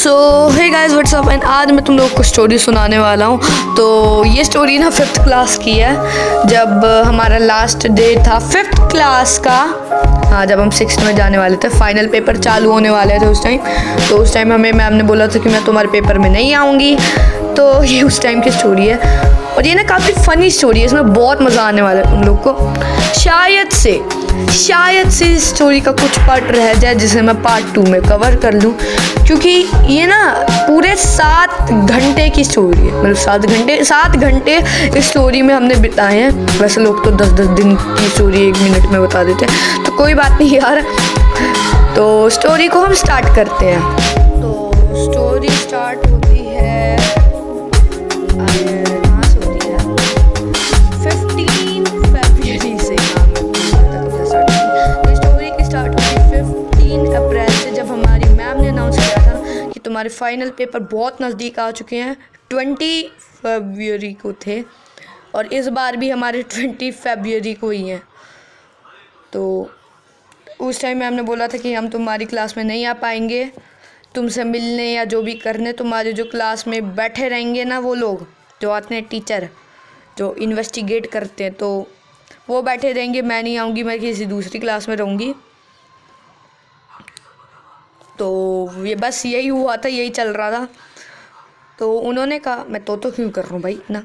So hey guys what's up and आज मैं तुम लोग को स्टोरी सुनाने वाला हूँ। तो ये स्टोरी ना 5th क्लास की है, जब हमारा लास्ट डे था 5th क्लास का। हाँ, जब हम 6th में जाने वाले थे, फाइनल पेपर चालू होने वाले थे उस टाइम। तो उस टाइम हमें मैम ने बोला था कि मैं तुम्हारे पेपर में नहीं आऊँगी। तो ये उस टाइम की स्टोरी है और ये ना काफ़ी फ़नी स्टोरी है, इसमें बहुत मज़ा आने वाला है तुम लोग को। शायद से इस स्टोरी का कुछ पार्ट रह जाए जिसे मैं पार्ट 2 में कवर कर लूँ, क्योंकि ये ना पूरे 7 घंटे की स्टोरी है। मतलब 7 घंटे इस स्टोरी में हमने बिताए हैं। वैसे लोग तो 10-10 दिन की स्टोरी 1 मिनट में बता देते हैं, तो कोई बात नहीं यार। तो स्टोरी को हम स्टार्ट करते हैं। तो स्टोरी स्टार्ट होती है 15 फरवरी से। स्टोरी की स्टार्ट हुई 15 अप्रैल से, जब हमारी मैम ने अनाउंस किया था कि तुम्हारे फाइनल पेपर बहुत नज़दीक आ चुके हैं। 20 फरवरी को थे और इस बार भी हमारे 20 फरवरी को ही हैं। तो उस टाइम मैम ने बोला था कि हम तुम्हारी क्लास में नहीं आ पाएंगे, तुमसे मिलने या जो भी करने। तुम्हारे जो क्लास में बैठे रहेंगे ना, वो लोग जो आते हैं टीचर जो इन्वेस्टिगेट करते हैं, तो वो बैठे रहेंगे। मैं नहीं आऊँगी, मैं किसी दूसरी क्लास में रहूँगी। तो ये बस यही हुआ था, यही चल रहा था। तो उन्होंने कहा, मैं तो क्यों कर रहा हूँ भाई इतना।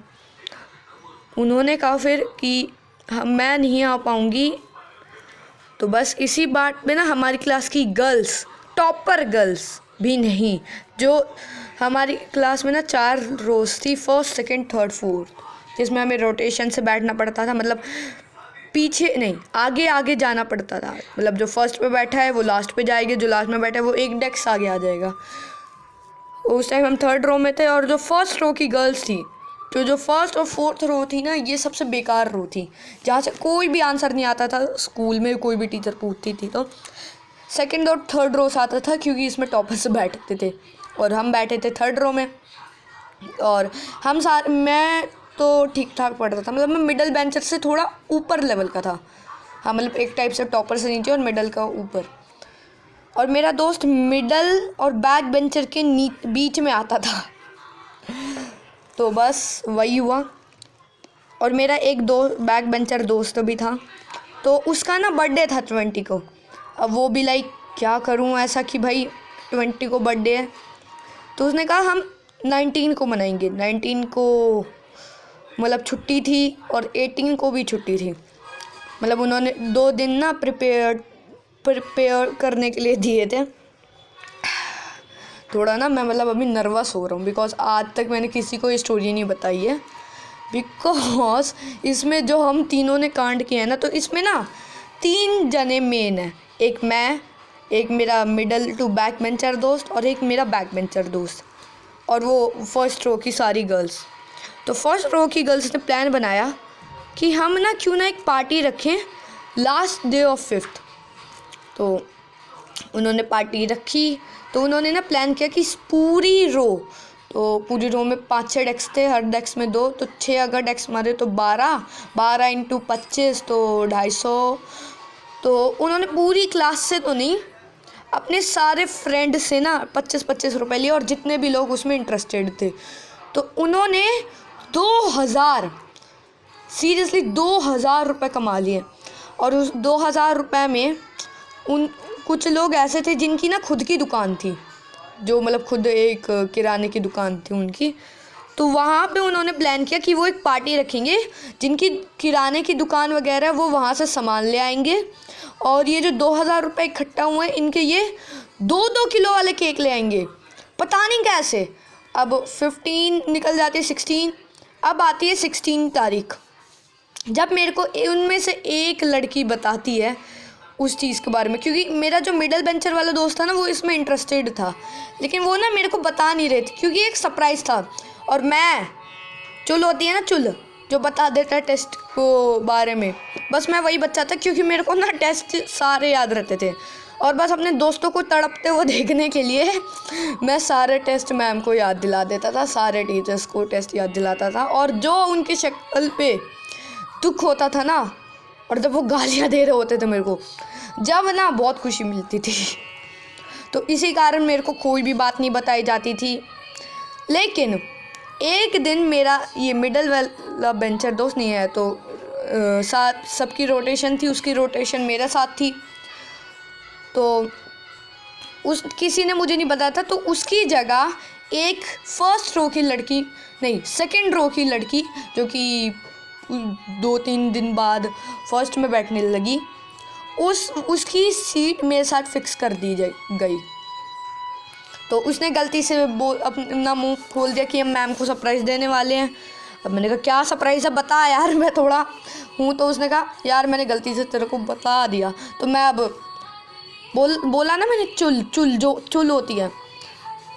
उन्होंने कहा फिर कि मैं नहीं आ पाऊँगी। तो बस इसी बात में ना हमारी क्लास की गर्ल्स, टॉपर गर्ल्स भी नहीं, जो हमारी क्लास में ना 4 रोज थी, 1st, 2nd, 3rd, 4th, जिसमें हमें रोटेशन से बैठना पड़ता था। मतलब पीछे नहीं, आगे आगे जाना पड़ता था। मतलब जो फर्स्ट पे बैठा है वो लास्ट पे जाएगा, जो लास्ट में बैठा है वो एक डेस्क आगे आ जाएगा। उस टाइम हम 3rd रो में थे और जो फर्स्ट रो की गर्ल्स थी, तो जो 1st और 4th रो थी ना, ये सबसे बेकार रो थी, जहाँ से कोई भी आंसर नहीं आता था। स्कूल में कोई भी टीचर पूछती थी तो 2nd और 3rd रो से आता था, क्योंकि इसमें टॉपर्स बैठते थे और हम बैठे थे 3rd रो में। और मैं तो ठीक ठाक पढ़ता था, मतलब मैं मिडल बेंचर से थोड़ा ऊपर लेवल का था। हाँ, मतलब एक टाइप से टॉपर से नीचे और मिडल का ऊपर। और मेरा दोस्त मिडल और बैक बेंचर के बीच में आता था। तो बस वही हुआ। और मेरा एक बैक बेंचर दोस्त भी था, तो उसका ना बर्थडे था 20 को। अब वो भी लाइक क्या करूं ऐसा कि भाई 20 को बर्थडे है, तो उसने कहा हम 19 को मनाएंगे। 19 को मतलब छुट्टी थी और 18 को भी छुट्टी थी। मतलब उन्होंने 2 दिन ना प्रिपेयर करने के लिए दिए थे। थोड़ा ना मैं मतलब अभी नर्वस हो रहा हूँ, बिकॉज आज तक मैंने किसी को ये स्टोरी नहीं बताई है। बिकॉज इसमें जो हम तीनों ने कांड किया है ना, तो इसमें ना 3 जने मेन है। एक मैं, एक मेरा मिडल टू बैक बेंचर दोस्त और एक मेरा बैक बेंचर दोस्त, और वो फर्स्ट रो की सारी गर्ल्स। तो फर्स्ट रो की गर्ल्स ने प्लान बनाया कि हम ना क्यों ना एक पार्टी रखें लास्ट डे ऑफ 5th। तो उन्होंने पार्टी रखी। तो उन्होंने ना प्लान किया कि पूरी रो में 5-6 डेस्क थे, हर डेस्क में 2, तो 6 अगर डेस्क मारे तो 12 इंटू 25 तो 250। तो उन्होंने पूरी क्लास से तो नहीं, अपने सारे फ्रेंड से ना 25-25 रुपये लिए, और जितने भी लोग उसमें इंटरेस्टेड थे। तो उन्होंने 2000 सीरियसली 2000 रुपये कमा लिए। और उस 2000 रुपये में कुछ लोग ऐसे थे जिनकी ना खुद की दुकान थी, जो मतलब खुद एक किराने की दुकान थी उनकी। तो वहाँ पे उन्होंने प्लान किया कि वो एक पार्टी रखेंगे, जिनकी किराने की दुकान वगैरह वो वहाँ से सामान ले आएंगे, और ये जो 2000 रुपये इकट्ठा हुए हैं इनके, ये 2-2 किलो वाले केक ले आएंगे। पता नहीं कैसे। अब 15 निकल जाती है, 16, अब आती है 16 तारीख, जब मेरे को उनमें से एक लड़की बताती है उस चीज़ के बारे में, क्योंकि मेरा जो मिडल बेंचर वाला दोस्त था ना, वो इसमें इंटरेस्टेड था, लेकिन वो ना मेरे को बता नहीं रहे थे, क्योंकि एक सरप्राइज़ था। और मैं चुल होती है ना, चुल जो बता देता है टेस्ट को बारे में, बस मैं वही बच्चा था, क्योंकि मेरे को ना टेस्ट सारे याद रहते थे। और बस अपने दोस्तों को तड़पते हुए देखने के लिए मैं सारे टेस्ट मैम को याद दिला देता था, सारे टीचर्स को टेस्ट याद दिलाता था। और जो उनकी शक्ल पे दुख होता था ना, और जब वो गालियाँ दे रहे होते थे मेरे को, जब ना बहुत खुशी मिलती थी। तो इसी कारण मेरे को कोई भी बात नहीं बताई जाती थी। लेकिन एक दिन मेरा ये मिडल वाला बेंचर दोस्त नहीं है, तो साथ सबकी रोटेशन थी, उसकी रोटेशन मेरे साथ थी। तो उस किसी ने मुझे नहीं बताया था, तो उसकी जगह एक फर्स्ट रो की लड़की, नहीं सेकंड रो की लड़की, जो कि 2-3 दिन बाद फर्स्ट में बैठने लगी, उसकी सीट मेरे साथ फिक्स कर दी गई। तो उसने गलती से अपना मुंह खोल दिया कि हम मैम को सरप्राइज़ देने वाले हैं। अब मैंने कहा क्या सरप्राइज़ है, बता यार, मैं थोड़ा हूँ। तो उसने कहा यार मैंने गलती से तेरे को बता दिया। तो मैं अब बोला ना मैंने, चुल जो चुल होती है,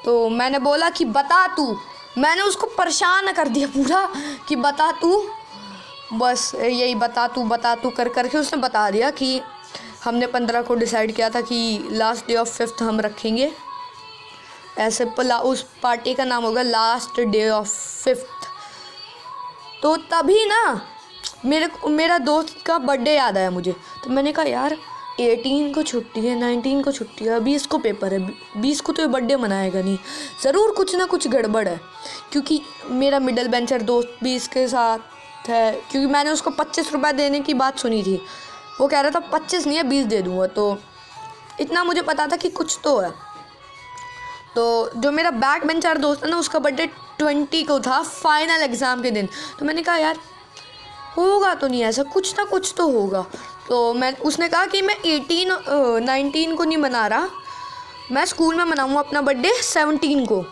तो मैंने बोला कि बता तू। मैंने उसको परेशान कर दिया पूरा कि बता तू, बस यही बता तू कर करके उसने बता दिया कि हमने 15 को डिसाइड किया था कि लास्ट डे ऑफ 5th हम रखेंगे, ऐसे उस पार्टी का नाम होगा लास्ट डे ऑफ 5th। तो तभी ना मेरा दोस्त का बर्थडे याद आया मुझे। तो मैंने कहा यार 18 को छुट्टी है, 19 को छुट्टी है, 20 को पेपर है, 20 को तो ये बर्थडे मनाएगा नहीं, ज़रूर कुछ ना कुछ गड़बड़ है। क्योंकि मेरा मिडल बेंचर दोस्त भी इसके साथ है, क्योंकि मैंने उसको 25 रुपये देने की बात सुनी थी। वो कह रहा था 25 नहीं है 20 दे दूँगा। तो इतना मुझे पता था कि कुछ तो है। तो जो मेरा बैक बेंचर दोस्त है ना, उसका बर्थडे 20 को था, फाइनल एग्ज़ाम के दिन। तो मैंने कहा यार होगा तो नहीं ऐसा, कुछ ना कुछ तो होगा। तो उसने कहा कि मैं 19 को नहीं मना रहा, मैं स्कूल में मनाऊँगा अपना बर्थडे 17 को,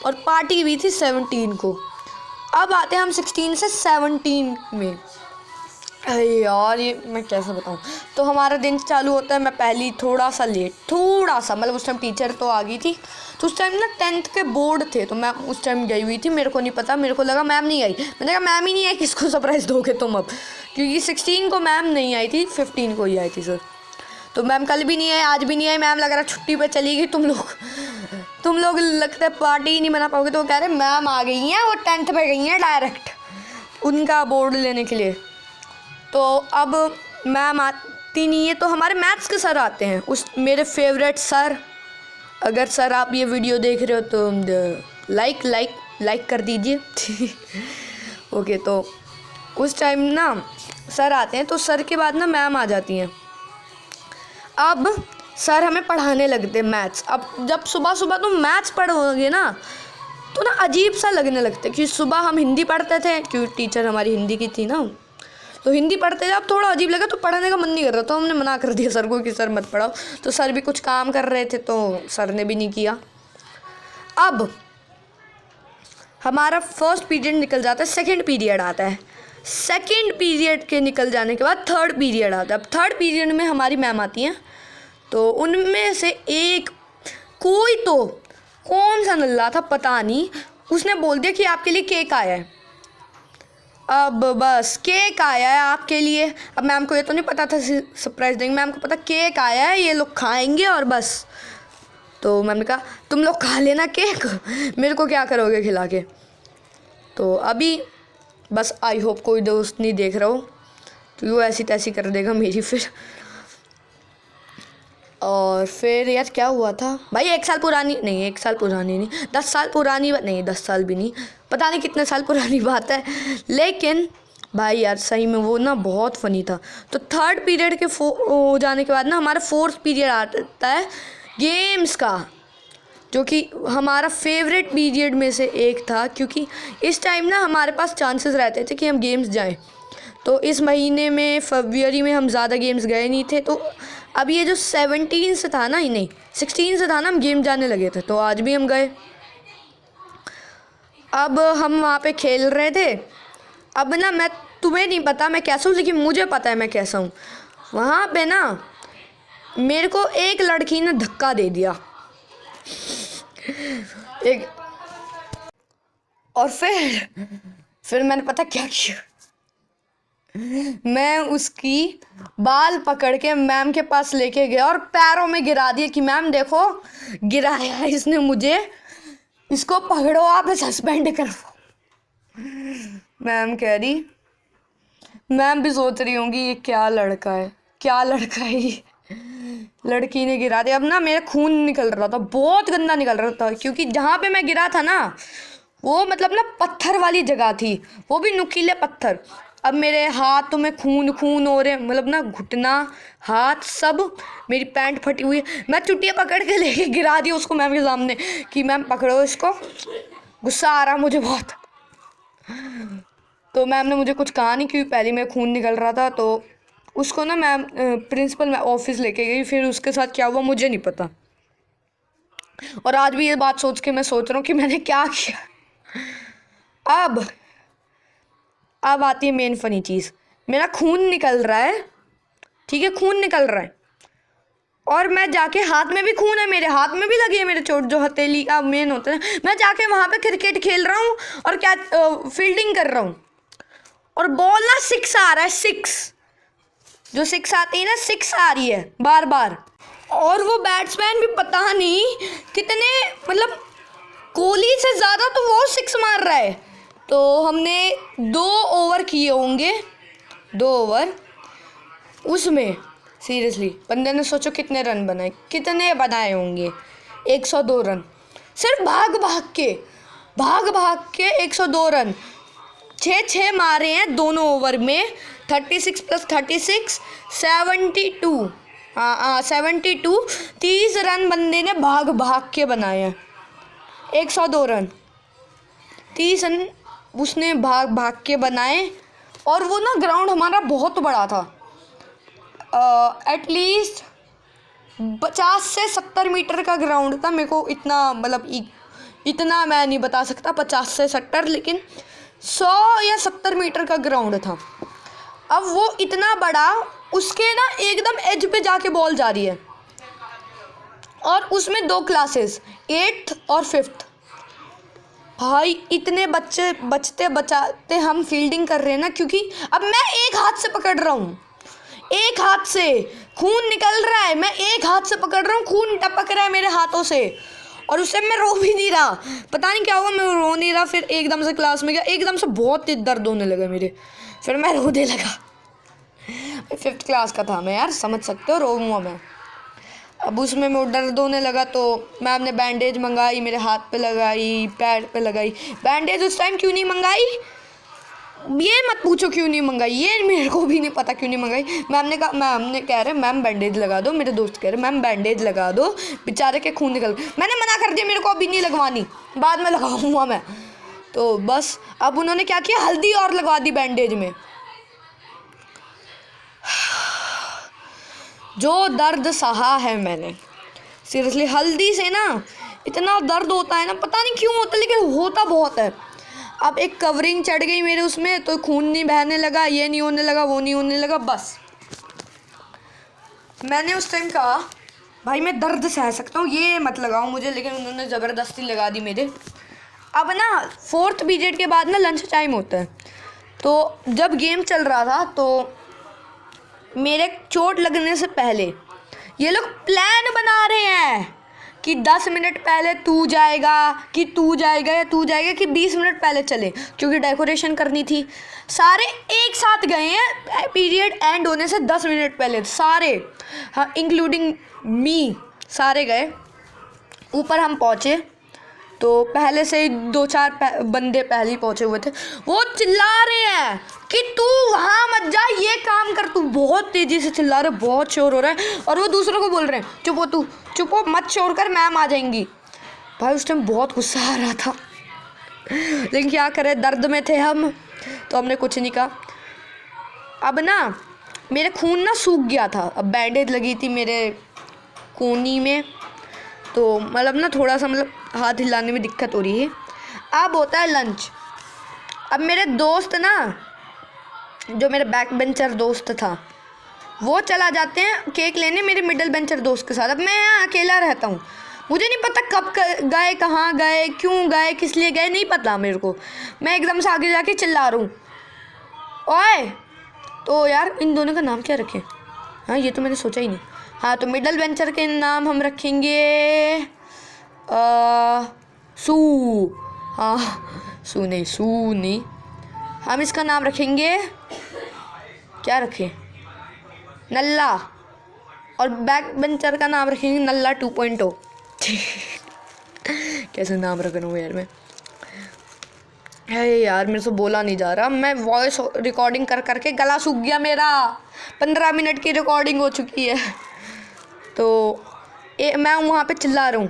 और पार्टी भी थी 17 को। अब आते हैं हम 16 से 17 में। अरे यार ये मैं कैसे बताऊँ। तो हमारा दिन चालू होता है, मैं पहली थोड़ा सा मतलब उस टाइम टीचर तो आ गई थी। तो उस टाइम ना 10th के बोर्ड थे, तो मैं उस टाइम गई हुई थी, मेरे को नहीं पता, मेरे को लगा मैम नहीं आई। मैंने कहा मैम ही नहीं आई, किसको सरप्राइज़ दोगे तुम अब, क्योंकि 16 को मैम नहीं आई थी, 15 को ही आई थी सर। तो मैम कल भी नहीं आई, आज भी नहीं आई, मैम लग रहा छुट्टी पर चली गई। तुम लोग लगता है पार्टी ही नहीं बना पाओगे। तो वो कह रहे मैम आ गई हैं, वो 10th पे गई हैं डायरेक्ट उनका बोर्ड लेने के लिए। तो अब मैम आती नहीं है, तो हमारे मैथ्स के सर आते हैं, मेरे फेवरेट सर। अगर सर आप ये वीडियो देख रहे हो तो लाइक कर दीजिए। ओके, तो उस टाइम ना सर आते हैं, तो सर के बाद ना मैम आ जाती हैं। अब सर हमें पढ़ाने लगते हैं मैथ्स। अब जब सुबह सुबह तुम मैथ्स पढ़ोगे ना, तो ना अजीब सा लगने लगता है। कि सुबह हम हिंदी पढ़ते थे, क्योंकि टीचर हमारी हिंदी की थी ना, तो हिंदी पढ़ते जब थोड़ा अजीब लगा, तो पढ़ने का मन नहीं कर रहा, तो हमने मना कर दिया सर को कि सर मत पढ़ाओ। तो सर भी कुछ काम कर रहे थे, तो सर ने भी नहीं किया। अब हमारा फर्स्ट पीरियड निकल जाता है, सेकंड पीरियड आता है। सेकंड पीरियड के निकल जाने के बाद थर्ड पीरियड आता है। अब थर्ड पीरियड में हमारी मैम आती हैं, तो उनमें से एक कोई तो कौन सा नल्ला था पता नहीं, उसने बोल दिया कि आपके लिए केक आया है। अब बस केक आया है आपके लिए। अब मैम को ये तो नहीं पता था सरप्राइज़ देंगे, मैम को पता केक आया है, ये लोग खाएंगे और बस। तो मैम ने कहा तुम लोग खा लेना केक, मेरे को क्या करोगे खिला के। तो अभी बस आई होप कोई दोस्त नहीं देख रहा हो, तो वो ऐसी तैसी कर देगा मेरी फिर। और फिर यार क्या हुआ था भाई, 1 साल पुरानी नहीं, 1 साल पुरानी नहीं, 10 साल पुरानी नहीं, 10 साल भी नहीं, पता नहीं कितने साल पुरानी बात है। लेकिन भाई यार सही में वो ना बहुत फ़नी था। तो थर्ड पीरियड के हो जाने के बाद ना हमारा फोर्थ पीरियड आता है गेम्स का, जो कि हमारा फेवरेट पीरियड में से एक था। क्योंकि इस टाइम ना हमारे पास चांसेस रहते थे कि हम गेम्स जाएं। तो इस महीने में फरवरी में हम ज़्यादा गेम्स गए नहीं थे। तो अब ये जो 17 से था ना, नहीं 16 से था ना, हम गेम जाने लगे थे, तो आज भी हम गए। अब हम वहाँ पे खेल रहे थे। अब ना मैं तुम्हें नहीं पता मैं कैसा हूँ, लेकिन मुझे पता है मैं कैसा हूँ। वहाँ पे ना मेरे को एक लड़की ने धक्का दे दिया एक, और फिर मैंने पता क्या किया, मैं उसकी बाल पकड़ के मैम के पास लेके गया और पैरों में गिरा दिया कि मैम देखो गिराया इसने मुझे, इसको पकड़ो आप, सस्पेंड करो। मैम कह रही, मैम भी सोच रही होंगी ये क्या लड़का है ये। लड़की ने गिरा दिया। अब ना मेरा खून निकल रहा था, बहुत गंदा निकल रहा था, क्योंकि जहाँ पे मैं गिरा था ना वो मतलब ना पत्थर वाली जगह थी, वो भी नुकीले पत्थर। अब मेरे हाथों में खून खून हो रहे, मतलब ना घुटना, हाथ, सब। मेरी पैंट फटी हुई है। मैं चुटिया पकड़ के लेके गिरा दी उसको मैम के सामने कि मैम पकड़ो इसको, गुस्सा आ रहा मुझे बहुत। तो मैम ने मुझे कुछ कहा नहीं, क्योंकि पहले मेरा खून निकल रहा था। तो उसको ना मैम प्रिंसिपल मैं ऑफिस लेके गई, फिर उसके साथ क्या हुआ मुझे नहीं पता। और आज भी ये बात सोच के मैं सोच रहा हूँ कि मैंने क्या किया। अब आती है मेन फनी चीज़। मेरा खून निकल रहा है, ठीक है, खून निकल रहा है, और मैं जाके, हाथ में भी खून है, मेरे हाथ में भी लगी है मेरे चोट, जो हथेली का मेन होता है। मैं जाके वहाँ पे क्रिकेट खेल रहा हूँ और क्या फील्डिंग कर रहा हूँ, और बॉल ना 6 आ रहा है, 6, जो 6 आती है ना, 6 आ रही है बार बार। और वो बैट्समैन भी पता नहीं कितने, मतलब कोहली से ज़्यादा तो वो 6 मार रहा है। तो हमने 2 ओवर किए होंगे, 2 ओवर, उसमें सीरियसली बंदे ने सोचो कितने रन बनाए, कितने बनाए होंगे, 102 रन, सिर्फ भाग भाग के 102 रन, 6 मारे हैं दोनों ओवर में। 36 + 36 72, हाँ 72, 30 रन बंदे ने भाग भाग के बनाए हैं। 102 रन, 30 रन उसने भाग भाग के बनाए। और वो ना ग्राउंड हमारा बहुत बड़ा था, एटलीस्ट 50 से 70 मीटर का ग्राउंड था। मेरे को इतना, मतलब इतना मैं नहीं बता सकता 50 से 70, लेकिन 100 या 70 मीटर का ग्राउंड था। अब वो इतना बड़ा, उसके ना एकदम एज पे जाके बॉल जा रही है, और उसमें 2 क्लासेस, 8th और 5th। भाई इतने बच्चे बचते बचाते हम फील्डिंग कर रहे हैं ना, क्योंकि अब मैं एक हाथ से पकड़ रहा हूँ, एक हाथ से खून निकल रहा है, मैं एक हाथ से पकड़ रहा हूँ, खून टपक रहा है मेरे हाथों से, और उससे मैं रो भी नहीं रहा। पता नहीं क्या हुआ, मैं रो नहीं रहा। फिर एकदम से क्लास में गया, एकदम से बहुत तेज दर्द होने लगा मेरे, फिर मैं रोने लगा। 5th क्लास का था मैं यार, समझ सकते हो, रोऊंगा मैं। अब उसमें मैं दर्द होने लगा, तो मैम ने बैंडेज मंगाई, मेरे हाथ पे लगाई, पैर पे लगाई। बैंडेज उस टाइम क्यों नहीं मंगाई ये मत पूछो, क्यों नहीं मंगाई, ये मेरे को भी नहीं पता क्यों नहीं मंगाई। मैम ने कहा, मैम ने कह रहे मैम बैंडेज लगा दो, मेरे दोस्त कह रहे मैम बैंडेज लगा दो, बेचारे के खून निकल। मैंने मना कर दिया, मेरे को अभी नहीं लगवानी, बाद में लगाऊंगा मैं। तो बस अब उन्होंने क्या किया, हल्दी और लगवा दी बैंडेज में। जो दर्द सहा है मैंने, सीरियसली, हल्दी से ना इतना दर्द होता है ना, पता नहीं क्यों होता, लेकिन होता बहुत है। अब एक कवरिंग चढ़ गई मेरे उसमें, तो खून नहीं बहने लगा, ये नहीं होने लगा, वो नहीं होने लगा। बस मैंने उस टाइम कहा भाई मैं दर्द सह सकता हूँ, ये मत लगाओ मुझे, लेकिन उन्होंने ज़बरदस्ती लगा दी मेरे। अब ना 4th पीरियड के बाद ना लंच टाइम होता है, तो जब गेम चल रहा था, तो मेरे चोट लगने से पहले ये लोग प्लान बना रहे हैं कि 10 मिनट पहले तू जाएगा, कि तू जाएगा या तू जाएगा, कि 20 मिनट पहले चले, क्योंकि डेकोरेशन करनी थी। सारे एक साथ गए हैं पीरियड एंड होने से 10 मिनट पहले, सारे, हाँ इंक्लूडिंग मी, सारे गए। ऊपर हम पहुँचे तो पहले से ही 2-4 बंदे पहले ही पहुँचे हुए थे। वो चिल्ला रहे हैं कि तू वहाँ मत जा, ये काम कर, तू बहुत तेज़ी से चिल्ला रहे, बहुत शोर हो रहा है। और वो दूसरों को बोल रहे हैं चुप हो, तू चुप हो, मत शोर कर, मैम आ जाएंगी। भाई उस टाइम बहुत गुस्सा आ रहा था, लेकिन क्या करें, दर्द में थे हम, तो हमने कुछ नहीं कहा। अब ना मेरे खून ना सूख गया था, अब बैंडेज लगी थी मेरे कोहनी में, तो मतलब ना थोड़ा सा, मतलब हाथ हिलाने में दिक्कत हो रही है। अब होता है लंच। अब मेरे दोस्त ना, जो मेरे बैक बेंचर दोस्त था, वो चला जाते हैं केक लेने मेरे मिडिल बेंचर दोस्त के साथ। अब मैं यहाँ अकेला रहता हूँ, मुझे नहीं पता कब गए, कहाँ गए, क्यों गए, किस लिए गए, नहीं पता मेरे को। मैं एकदम से आगे जाके चिल्ला रहा हूँ ओए। तो यार इन दोनों का नाम क्या रखें, हाँ ये तो मैंने सोचा ही नहीं। हाँ तो मिडिल बेंचर के नाम हम रखेंगे सू, हाँ सू नहीं, हम इसका नाम रखेंगे, क्या रखें, नल्ला, और बैक बेंचर का नाम रखेंगे नल्ला 2.0। कैसे नाम रख रहा हूँ यार मैं। है यार मेरे से बोला नहीं जा रहा, मैं वॉइस रिकॉर्डिंग कर करके गला सूख गया मेरा। 15 मिनट की रिकॉर्डिंग हो चुकी है। तो मैं वहाँ पे चिल्ला रहा हूँ,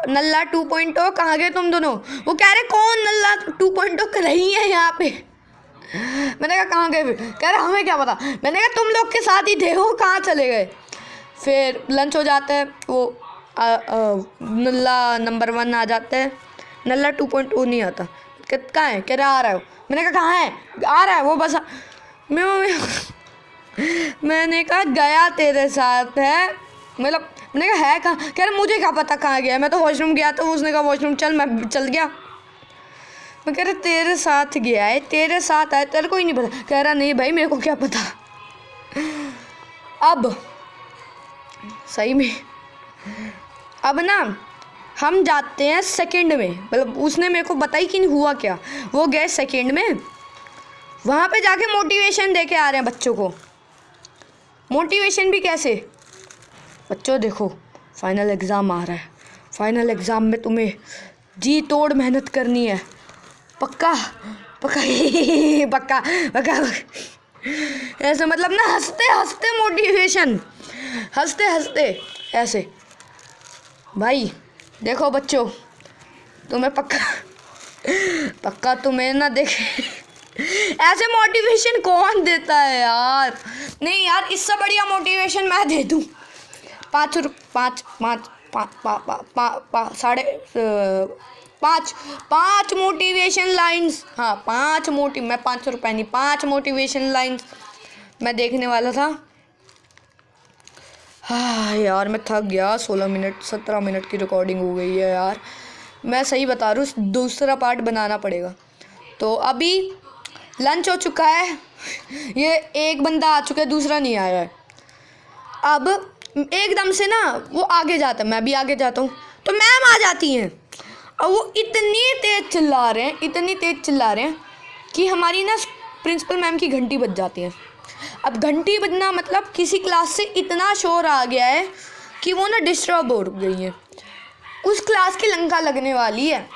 नल्ला 2.0 कहाँ गए तुम दोनों। वो कह रहे कौन नल्ला 2.0 कर रही है यहाँ पे। मैंने कहा कहाँ गए, कह रहे हमें क्या पता। मैंने कहा तुम लोग के साथ ही थे, वो कहाँ चले गए। फिर लंच हो जाता है, वो नल्ला नंबर 1 आ जाता है, नल्ला 2.0 नहीं आता। कहाँ है, कह रहा आ रहा है। मैंने कहा कहाँ है, आ रहा है वो बस। मैंने कहा गया तेरे साथ है, मतलब मैंने कहा है कहाँ, कह रहा मुझे क्या पता कहाँ गया, मैं तो वॉशरूम गया था। उसने कहा वॉशरूम चल, मैं चल गया। मैं कह रहा तेरे साथ गया है, तेरे साथ आया, तेरे को ही नहीं पता। कह रहा नहीं भाई मेरे को क्या पता। अब सही में अब ना हम जाते हैं सेकंड में, मतलब उसने मेरे को बताई कि नहीं हुआ क्या। वो गए सेकंड में, वहाँ पे जाके मोटिवेशन दे के आ रहे हैं बच्चों को। मोटिवेशन भी कैसे, बच्चों देखो फाइनल एग्ज़ाम आ रहा है, फाइनल एग्ज़ाम में तुम्हें जी तोड़ मेहनत करनी है, पक्का पक्का पक्का पक्का। ऐसे मतलब ना हंसते हंसते मोटिवेशन, हंसते हंसते ऐसे। भाई देखो बच्चों, तुम्हें पक्का तुम्हें ना देखे। ऐसे मोटिवेशन कौन देता है यार। नहीं यार, इससे बढ़िया मोटिवेशन मैं दे दूँ। 5 मोटिवेशन लाइंस, हाँ 5 मैं 5 रुपये नहीं, 5 मोटिवेशन लाइंस मैं देखने वाला था। हाँ यार मैं थक गया। 17 मिनट की रिकॉर्डिंग हो गई है यार। मैं सही बता रहा हूँ, दूसरा पार्ट बनाना पड़ेगा। तो अभी लंच हो चुका है, ये एक बंदा आ चुका है, दूसरा नहीं आया है। अब एकदम से ना वो आगे जाता है, मैं भी आगे जाता हूँ, तो मैम आ जाती हैं और वो इतनी तेज़ चिल्ला रहे हैं कि हमारी ना प्रिंसिपल मैम की घंटी बज जाती है। अब घंटी बजना मतलब किसी क्लास से इतना शोर आ गया है कि वो ना डिस्टर्ब हो गई है, उस क्लास की लंका लगने वाली है।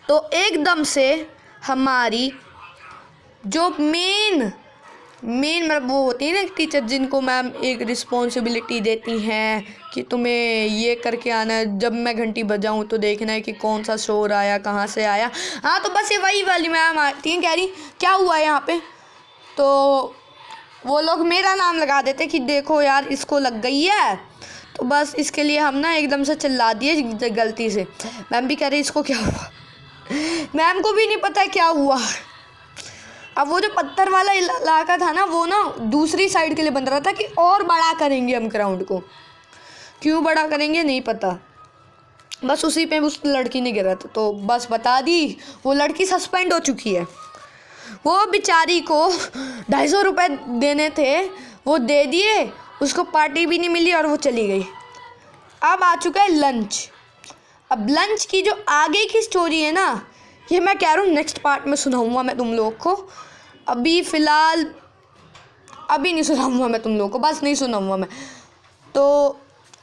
तो एकदम से हमारी जो मेन मतलब वो होती है ना टीचर, जिनको मैम एक रिस्पॉन्सिबिलिटी देती हैं कि तुम्हें ये करके आना है, जब मैं घंटी बजाऊं तो देखना है कि कौन सा शोर आया, कहाँ से आया। हाँ तो बस ये वही वाली मैम आती हैं, कह रही क्या हुआ है यहाँ पे। तो वो लोग मेरा नाम लगा देते कि देखो यार इसको लग गई है, तो बस इसके लिए हम ना एकदम से चिल्ला दिए गलती से। मैम भी कह रही इसको क्या हुआ, मैम को भी नहीं पता क्या हुआ। अब वो जो पत्थर वाला इलाका था ना, वो ना दूसरी साइड के लिए बन रहा था कि और बड़ा करेंगे हम ग्राउंड को। क्यों बड़ा करेंगे नहीं पता, बस उसी पे उस लड़की ने गिरा था। तो बस बता दी, वो लड़की सस्पेंड हो चुकी है। वो बेचारी को 250 रुपये देने थे, वो दे दिए, उसको पार्टी भी नहीं मिली और वो चली गई। अब आ चुका है लंच। अब लंच की जो आगे की स्टोरी है ना, ये मैं कह रहा हूँ नेक्स्ट पार्ट में सुनाऊंगा मैं तुम लोग को। अभी फ़िलहाल अभी नहीं सुनाऊंगा मैं तुम लोग को, बस नहीं सुनाऊंगा मैं। तो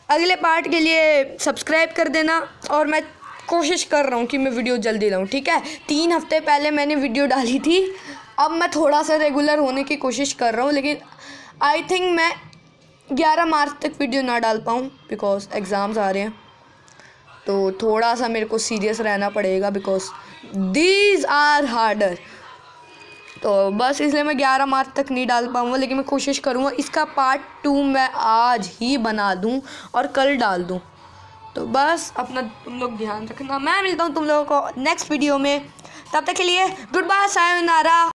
अगले पार्ट के लिए सब्सक्राइब कर देना, और मैं कोशिश कर रहा हूँ कि मैं वीडियो जल्दी लाऊँ, ठीक है। 3 हफ्ते पहले मैंने वीडियो डाली थी, अब मैं थोड़ा सा रेगुलर होने की कोशिश कर रहा हूँ, लेकिन आई थिंक मैं 11 मार्च तक वीडियो ना डाल पाऊँ, बिकॉज एग्ज़ाम्स आ रहे हैं। तो थोड़ा सा मेरे को सीरियस रहना पड़ेगा, बिकॉज दीज आर हार्डर। तो बस इसलिए मैं 11 मार्च तक नहीं डाल पाऊँगा, लेकिन मैं कोशिश करूँगा इसका पार्ट 2 मैं आज ही बना दूँ और कल डाल दूँ। तो बस अपना तुम लोग ध्यान रखना, मैं मिलता हूँ तुम लोगों को नेक्स्ट वीडियो में। तब तक के लिए गुड बाय, सायोनारा।